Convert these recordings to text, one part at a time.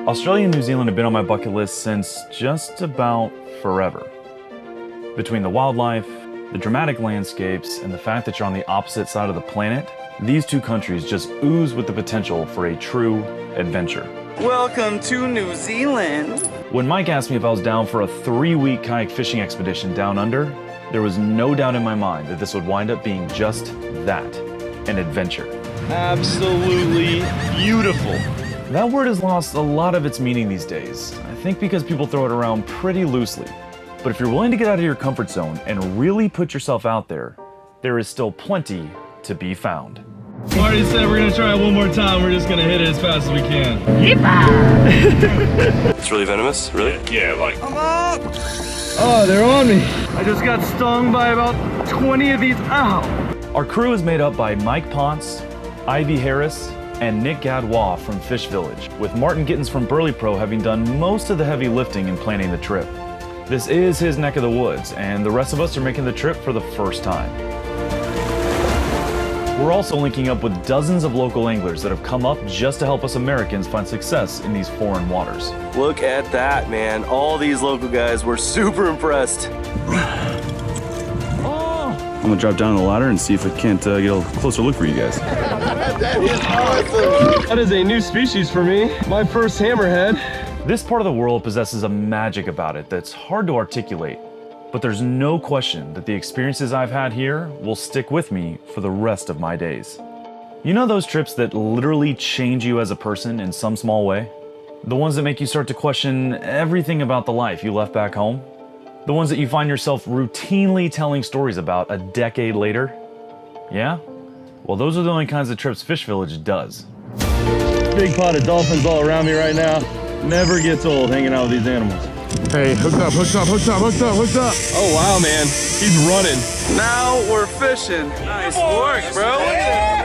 Australia and New Zealand have been on my bucket list since just about forever. Between the wildlife, the dramatic landscapes, and the fact that you're on the opposite side of the planet, these two countries just ooze with the potential for a true adventure. Welcome to New Zealand. When Mike asked me if I was down for a 3-week kayak fishing expedition down under, there was no doubt in my mind that this would wind up being just that, an adventure. Absolutely beautiful. That word has lost a lot of its meaning these days, I think because people throw it around pretty loosely. But if you're willing to get out of your comfort zone and really put yourself out there, there is still plenty to be found. Marty said we're gonna try it one more time. We're just gonna hit it as fast as we can. It's really venomous, really? Yeah, like. Oh, they're on me. I just got stung by about 20 of these. Ow. Our crew is made up by Mike PONCE, Ivy Harris, and Nick Gadwa from Fish Village, with Martin Gittens from Burley Pro having done most of the heavy lifting in planning the trip. This is his neck of the woods, and the rest of us are making the trip for the first time. We're also linking up with dozens of local anglers that have come up just to help us Americans find success in these foreign waters. Look at that, man. All these local guys were super impressed. I'm gonna drop down the ladder and see if I can't get a closer look for you guys. That is awesome. That is a new species for me. My first hammerhead. This part of the world possesses a magic about it that's hard to articulate, but there's no question that the experiences I've had here will stick with me for the rest of my days. You know those trips that literally change you as a person in some small way? The ones that make you start to question everything about the life you left back home? The ones that you find yourself routinely telling stories about a decade later? Yeah? Well, those are the only kinds of trips Fish Village does. Big pot of dolphins all around me right now. Never gets old hanging out with these animals. Hey, hooked up, hooked up, hooked up, hooked up, hooked up. Oh wow, man, he's running. Now we're fishing. Nice work, bro. Look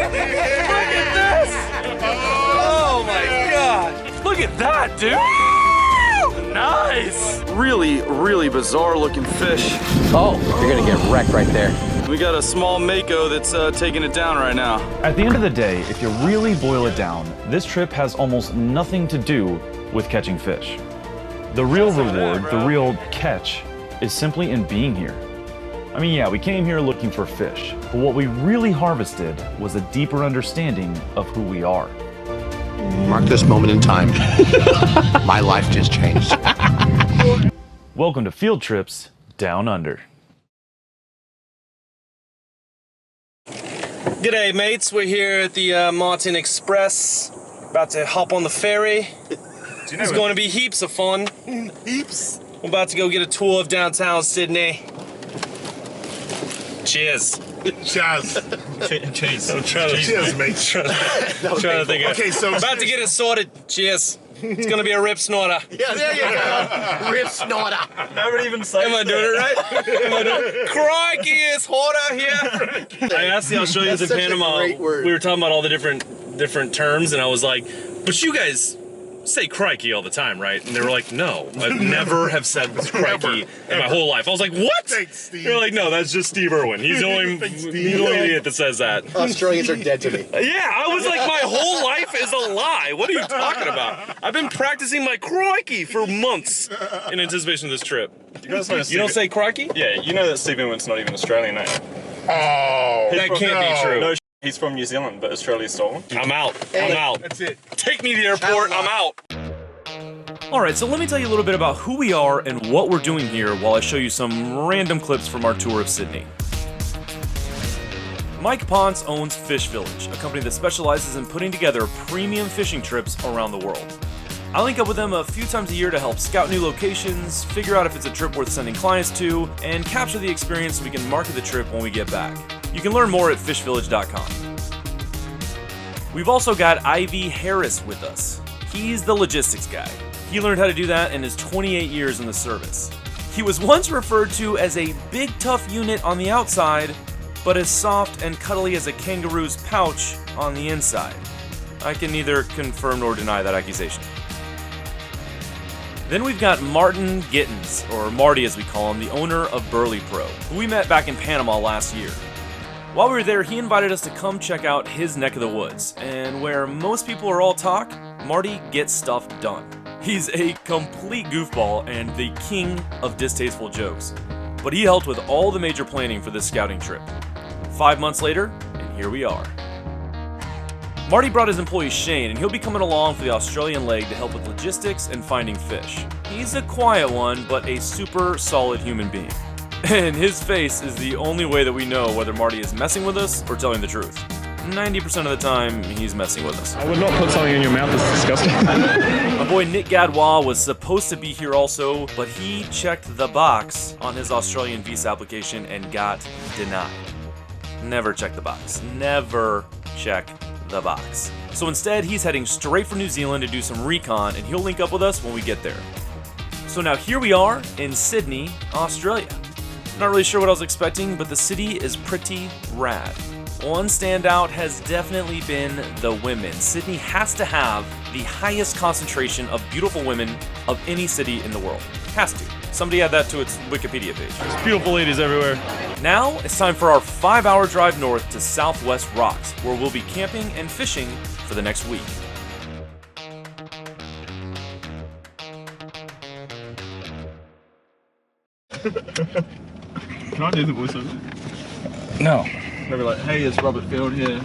at this. Oh my God. Look at that, dude. Nice. Really, really bizarre looking fish. Oh, you're gonna get wrecked right there. We got a small mako that's taking it down right now. At the end of the day, if you really boil it down, this trip has almost nothing to do with catching fish. The real reward, the real catch, is simply in being here. I mean, yeah, we came here looking for fish, but what we really harvested was a deeper understanding of who we are. Mark this moment in time. My life just changed. Welcome to Field Trips Down Under. G'day mates, we're here at the Martin Express, about to hop on the ferry. It's going to be heaps of fun. Heaps. We're about to go get a tour of downtown Sydney. Cheers. Cheers. Cheers. I'm trying to, Cheers, mate. trying to think of Okay, so about to get it sorted. Cheers. It's going to be a rip snorter. Yeah, there you go. Rip snorter. Am I doing it right? Am I doing it? Crikey, it's hot out here. I asked the Australians in That's such a Panama, great word. we were talking about all the different terms, and I was like, but you guys say crikey all the time, right? And they were like, no, I've never have said crikey in my whole life. I was like, what? Thanks, Steve. They're like, no, that's just Steve Irwin. He's the only idiot that says that. Australians are dead to me. Yeah, I was like, my whole life is a lie. What are you talking about? I've been practicing my crikey for months in anticipation of this trip. You guys know You don't say crikey? Yeah, you know that Steve Irwin's not even Australian, eh? Oh, That can't be true. No, he's from New Zealand, but Australia's stolen. I'm out. I'm out. that's it. Take me to the airport. I'm out. Alright, so let me tell you a little bit about who we are and what we're doing here while I show you some random clips from our tour of Sydney. Mike PONCE owns Fish Village, a company that specializes in putting together premium fishing trips around the world. I link up with them a few times a year to help scout new locations, figure out if it's a trip worth sending clients to, and capture the experience so we can market the trip when we get back. You can learn more at fishvillage.com. We've also got Ivy Harris with us. He's the logistics guy. He learned how to do that in his 28 years in the service. He was once referred to as a big tough unit on the outside, but as soft and cuddly as a kangaroo's pouch on the inside. I can neither confirm nor deny that accusation. Then we've got Martin Gittens, or Marty as we call him, the owner of Burley Pro, who we met back in Panama last year. While we were there, he invited us to come check out his neck of the woods, and where most people are all talk, Marty gets stuff done. He's a complete goofball and the king of distasteful jokes. But he helped with all the major planning for this scouting trip. 5 months later, and here we are. Marty brought his employee Shane, and he'll be coming along for the Australian leg to help with logistics and finding fish. He's a quiet one, but a super solid human being. And his face is the only way that we know whether Marty is messing with us or telling the truth. 90% of the time, he's messing with us. I would not put something in your mouth that's disgusting. My boy Nick Gadwa was supposed to be here also, but he checked the box on his Australian visa application and got denied. Never check the box. Never check the box. So instead, he's heading straight for New Zealand to do some recon, and he'll link up with us when we get there. So now here we are in Sydney, Australia. Not really sure what I was expecting, but the city is pretty rad. One standout has definitely been the women. Sydney has to have the highest concentration of beautiful women of any city in the world. Has to. Somebody add that to its Wikipedia page. There's beautiful ladies everywhere. Now it's time for our 5-hour drive north to Southwest Rocks, where we'll be camping and fishing for the next week. Can I do the voiceover? No. Maybe like, hey, it's Robert Field here.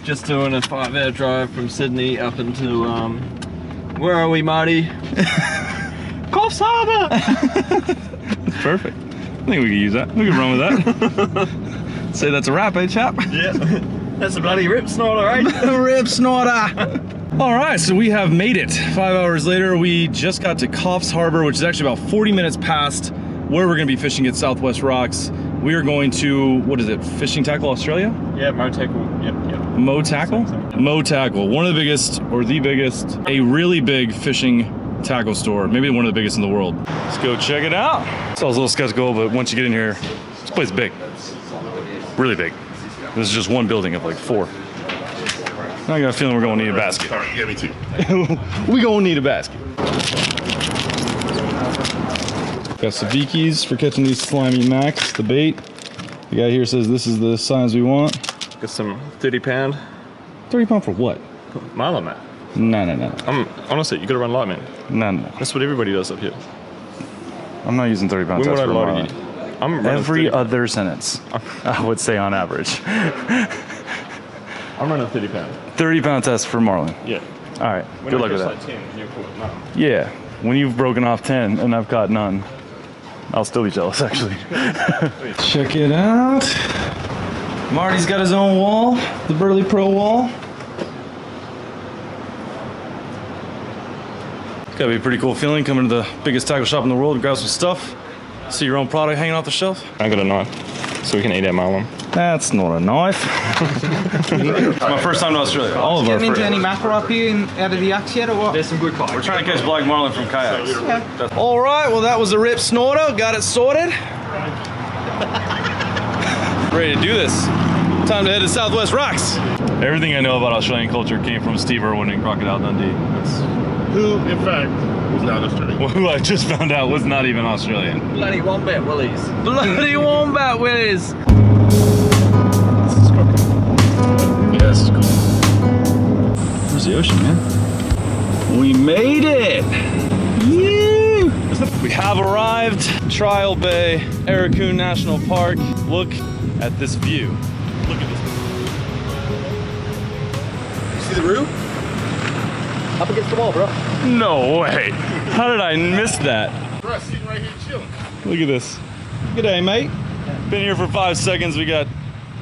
Just doing a 5-hour drive from Sydney up into, where are we, Marty? Coffs Harbour! That's perfect. I think we could use that. We could run with that. Say that's a wrap, eh, chap? Yeah. That's a bloody rip snorter, right? Rip snorter! All right, so we have made it. 5 hours later, we just got to Coffs Harbour, which is actually about 40 minutes past where we're gonna be fishing at Southwest Rocks. We are going to, what is it, Fishing Tackle Australia? Yeah, Mo Tackle. Yep. Mo Tackle? Mo Tackle, one of the biggest, or the biggest, a really big fishing tackle store, maybe one of the biggest in the world. Let's go check it out. So I was a little skeptical, but once you get in here, this place is big. Really big. This is just one building of like 4. I got a feeling we're gonna need a basket. All right, yeah, me too. We gonna need a basket. Got sabikis for catching these slimy macks, the bait. The guy here says this is the size we want. Got some 30-pound 30 pound for what? marlin, man. No. Honestly, you gotta run light, man. No. That's what everybody does up here. I'm not using 30 pound When would test I for lie marlin. to you? I'm running Every 30. other sentence, I would say on average. I'm running 30-pound. 30 pound test for marlin. Yeah. All right, When good I luck with catch that. like 10, you're cool. No. Yeah, when you've broken off 10 and I've caught none, I'll still be jealous actually. Check it out. Marty's got his own wall, the Burley Pro wall. It's gotta be a pretty cool feeling coming to the biggest tackle shop in the world and grab some stuff. See your own product hanging off the shelf. I got a knife, so we can eat our marlin. That's not a knife. It's my first time to Australia. All of our Getting into first. any mackerel up here out of the axe yet, or what? There's some good kayaks. We're trying to catch black marlin from kayaks. All right, well that was a rip snorter. Got it sorted. Ready to do this. Time to head to Southwest Rocks. Everything I know about Australian culture came from Steve Irwin and Crocodile Dundee. Who, in fact, was not Australian. Who I just found out was not even Australian. Bloody wombat willies. Bloody wombat willies! Yeah, this is cool. Where's the ocean, man? We made it! Yeah! We have arrived. Trial Bay, Arakoon National Park. Look at this view. Look at this view. You see the roof? Up against the wall, bro. No way. How did I miss that? Bro, sitting right here chilling. Look at this. G'day, mate. Been here for 5 seconds. We got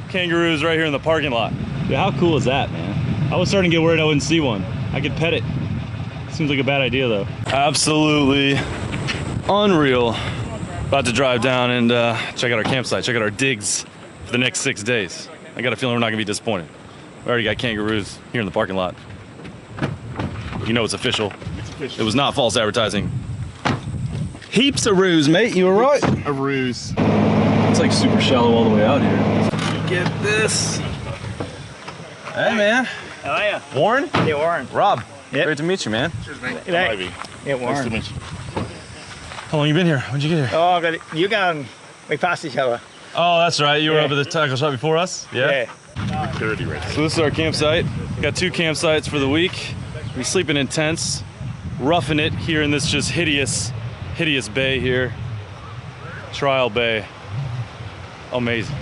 kangaroos right here in the parking lot. Dude, how cool is that, man? I was starting to get worried I wouldn't see one. I could pet it. Seems like a bad idea, though. Absolutely unreal. About to drive down and check out our campsite, check out our digs for the next 6 days. I got a feeling we're not gonna be disappointed. We already got kangaroos here in the parking lot. You know it's official. It was not false advertising. Heaps of roos, mate. You were right. A ruse. It's like super shallow all the way out here. Get this. Hey, man. How are you? Warren? Yeah, Warren. Rob. Yep. Great to meet you, man. Cheers, mate. G'day. Ivy. Yeah, Nice to Warren. meet you. How long you been here? When'd you get here? Oh, but you going, we passed each other. Oh, that's right. You were Yeah. up at the tackle shop before us? Yeah. Security ready. So this is our campsite. Got 2 campsites for the week. We're sleeping in tents. roughing it here in this just hideous bay here. Trial Bay. Amazing.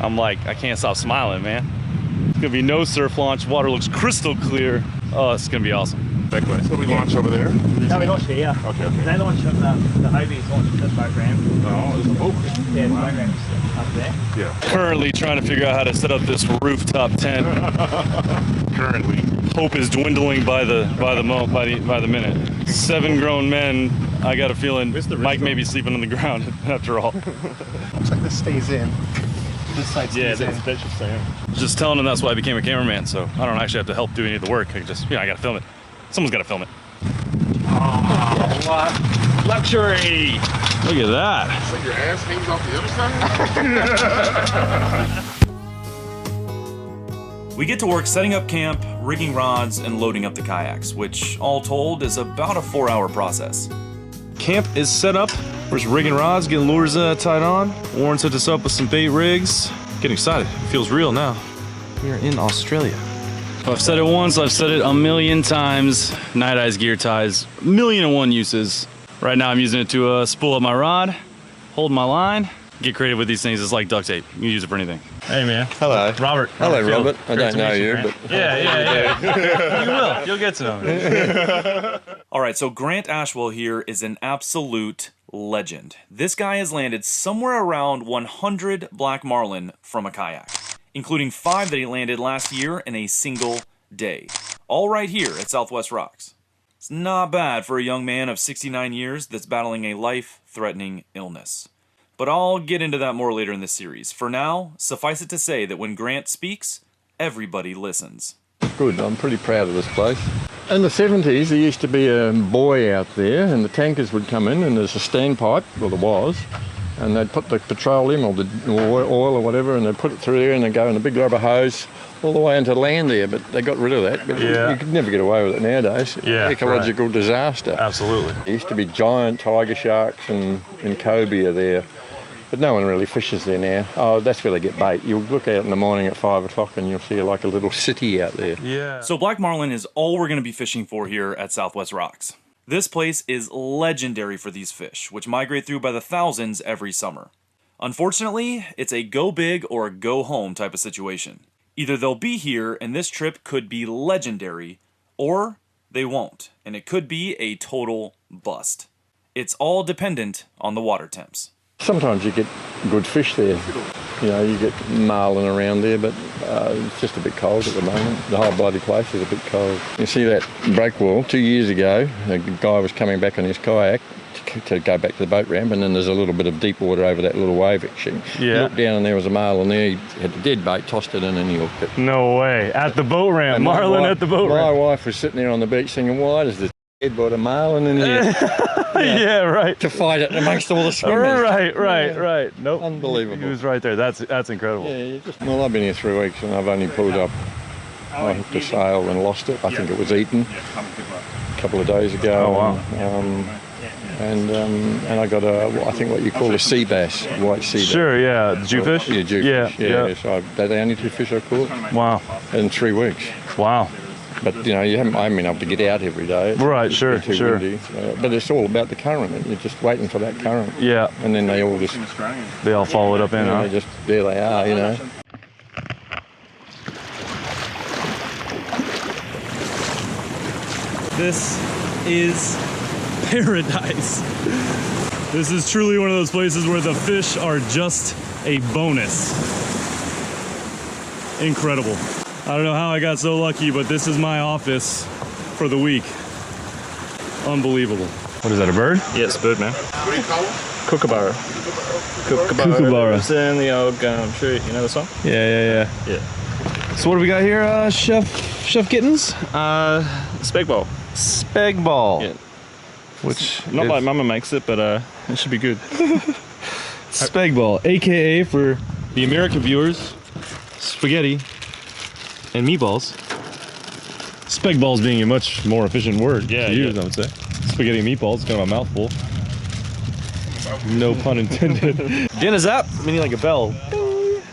I'm like, I can't stop smiling, man. It's gonna be no surf launch. Water looks crystal clear. Oh, it's gonna be awesome. Back way. So we launch over there? No, we launch here. Okay. They launch on the Hobies launch the boat ramp. Oh, there's a boat. Yeah, the boat ramp's up there. Yeah. Currently trying to figure out how to set up this rooftop tent. Currently. Hope is dwindling by the minute. 7 grown men. I got a feeling Mike may be sleeping on the ground after all. Looks like this stays in. This side stays in. That should stay in. Just telling him that's why I became a cameraman, so I don't actually have to help do any of the work. I just, I gotta film it. Someone's gotta film it. Oh, what luxury! Look at that. It's like your ass hangs off the other side? We get to work setting up camp, rigging rods, and loading up the kayaks, which all told is about a 4-hour process. Camp is set up. We're just rigging rods, getting lures tied on. Warren set us up with some bait rigs. Getting excited. It feels real now. We are in Australia. I've said it once, I've said it a million times. Night Eyes gear ties, 1,000,001 uses. Right now I'm using it to spool up my rod, hold my line. Get creative with these things, it's like duct tape. You can use it for anything. Hey man. Hello. Robert. Hello, Robert. I don't know you, but... Yeah. You will. You'll get to know me. All right, so Grant Ashwell here is an absolute legend. This guy has landed somewhere around 100 black marlin from a kayak, including 5 that he landed last year in a single day. All right here at Southwest Rocks. It's not bad for a young man of 69 years that's battling a life-threatening illness. But I'll get into that more later in this series. For now, suffice it to say that when Grant speaks, everybody listens. Good, I'm pretty proud of this place. In the 70s, there used to be a buoy out there, and the tankers would come in, and there's a standpipe, well there was, and they'd put the petroleum or the oil or whatever, and they'd put it through there, and they'd go in a big rubber hose all the way into land there, but they got rid of that. But you could never get away with it nowadays. Yeah, ecological disaster. Absolutely. There used to be giant tiger sharks and cobia there. But no one really fishes there now. Oh, that's where they get bait. You'll look out in the morning at 5 o'clock and you'll see like a little city out there. Yeah. So black marlin is all we're going to be fishing for here at Southwest Rocks. This place is legendary for these fish, which migrate through by the thousands every summer. Unfortunately, it's a go big or go home type of situation. Either they'll be here and this trip could be legendary, or they won't, and it could be a total bust. It's all dependent on the water temps. Sometimes you get good fish there. You know, you get marlin around there, but it's just a bit cold at the moment. The whole bloody place is a bit cold. You see that breakwall 2 years ago, a guy was coming back on his kayak to go back to the boat ramp, and then there's a little bit of deep water over that little wave action. Yeah. He looked down and there was a marlin there. He had the dead bait, tossed it in and he hooked it. No way. At the boat ramp. Marlin at the boat ramp. My wife was sitting there on the beach thinking, why does this dead bite a marlin in here? Yeah, right. To fight it amongst all the swimmers. Right. Nope. Unbelievable. He was right there. That's incredible. Yeah, well, I've been here 3 weeks and I've only pulled up. I hooked a sail and lost it. I think it was eaten a couple of days ago. Oh, wow. And I got I think what you call a sea bass, white sea bass. Sure, yeah. Jewfish? Yeah, jewfish. Yeah. So they're the only 2 fish I caught. Wow. In 3 weeks. Wow. But you know, I haven't been able to get out every day. Right, sure. Windy. But it's all about the current. You're just waiting for that current. Yeah. And then they all follow it up in, huh? There they are, you know. This is paradise. This is truly one of those places where the fish are just a bonus. Incredible. I don't know how I got so lucky, but this is my office for the week. Unbelievable. What is that, a bird? Yeah, it's a bird, man. What do you call it? Kookaburra. Kookaburra. It's in the old, I'm sure you know the song? Yeah. So what do we got here, Chef Gittins? Speg ball. Speg ball. Yeah. Which Not like Mama makes it, but it should be good. Speg ball, aka for the American viewers, spaghetti and meatballs. Speg balls being a much more efficient word to use, I would say. Spaghetti and meatballs, kind of a mouthful. No pun intended. Again, is that meaning like a bell?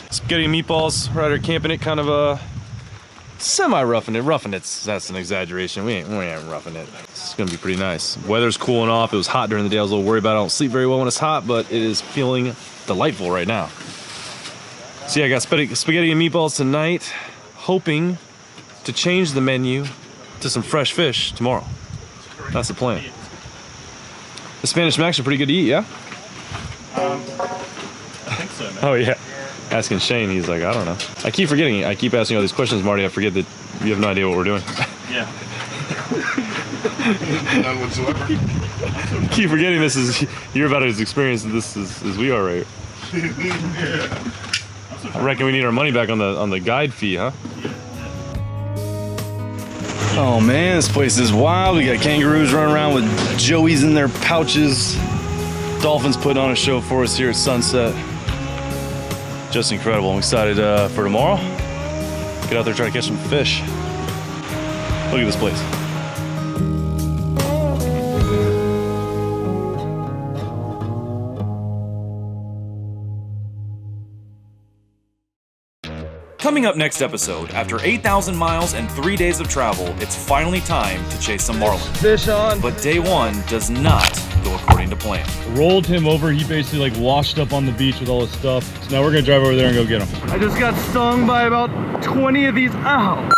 Spaghetti and meatballs, right here camping it, kind of semi-roughing it. Roughing that's an exaggeration. We ain't roughing it. It's gonna be pretty nice. Weather's cooling off. It was hot during the day. I was a little worried about it. I don't sleep very well when it's hot, but it is feeling delightful right now. So yeah, I got spaghetti and meatballs tonight, hoping to change the menu to some fresh fish tomorrow. That's the plan. The Spanish Macs are pretty good to eat, yeah? I think so, man. Oh yeah. Asking Shane, he's like, I don't know. I keep forgetting. I keep asking all these questions, Marty. I forget that you have no idea what we're doing. Yeah. None whatsoever. Keep forgetting this is, you're about as experienced in this as we are, right? Yeah. I reckon we need our money back on the guide fee, huh? Oh man, this place is wild. We got kangaroos running around with joeys in their pouches. Dolphins putting on a show for us here at sunset. Just incredible. I'm excited for tomorrow. Get out there, try to catch some fish. Look at this place. Coming up next episode, after 8,000 miles and 3 days of travel, it's finally time to chase some marlin. Fish on. But day one does not go according to plan. Rolled him over. He basically like washed up on the beach with all his stuff. So now we're gonna drive over there and go get him. I just got stung by about 20 of these. Ow!